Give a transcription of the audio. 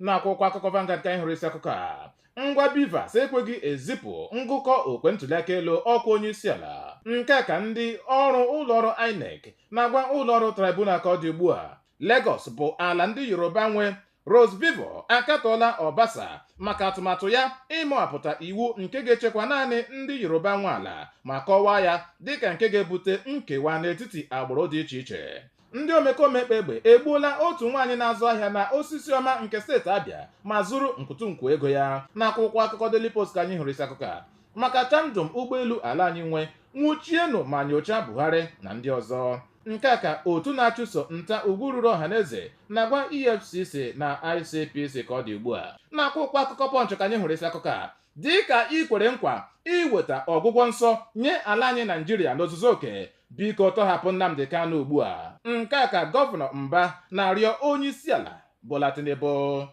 n'akwụkwọ akụkọ Vanguard ka anyị hụrụ isi akụkọ a. Ngwa Bivas ekweghị ezipụ ngụkọ okwe ntụliaka elu ọkwa onye isi ala. Nke a ka ndị ọrụ ụlọọrụ INEC na-agwa ụlọọrụ Tribunal ka ọ dị ugbu a. Lagos bụ ala ndị Yoruba nwe. Rose Vivo akatọọla Obasa maka atụmatụ ya ịmụapụta iwu nke ga-echekwa naanị ndị Yoruba nwe ala ma kọwaa ya dịka nke ga-ebute nkewa n'etiti agbụrụ dị iche iche. Ndị omekome egbe egbuola otu nwaanyị na-azụ ahịa na Osisi Ọma nke steeti Abịa ma zuru nkụtụnkụ ego ya. N'akwụkwọ akụkọ Daily Post ka anyị hụrụ isi akụkọ a. Maka tandem ụgbọelu ala anyị nwụchienụ ma nyochaa Buhari na ndị ọzọ. Nke a ka otu na-achụso nta ugwu ruru ọhaneze na-agwa EFCC na ICPC ka ọ dị ugbu a. N'akwụkwọ akụkọ Punch ka anyị hụrụ isi akụkọ a. Dị ka ị kwere nkwa iweta ọgwụgwọ nsọ nye ala anyị Naijiria n'ozuzu oke, biko tọhapụ Nnamdi Kanu ugbu a. Nke a ka gọvanọ Mba na-arịọ onye isi ala Bola Tinubu.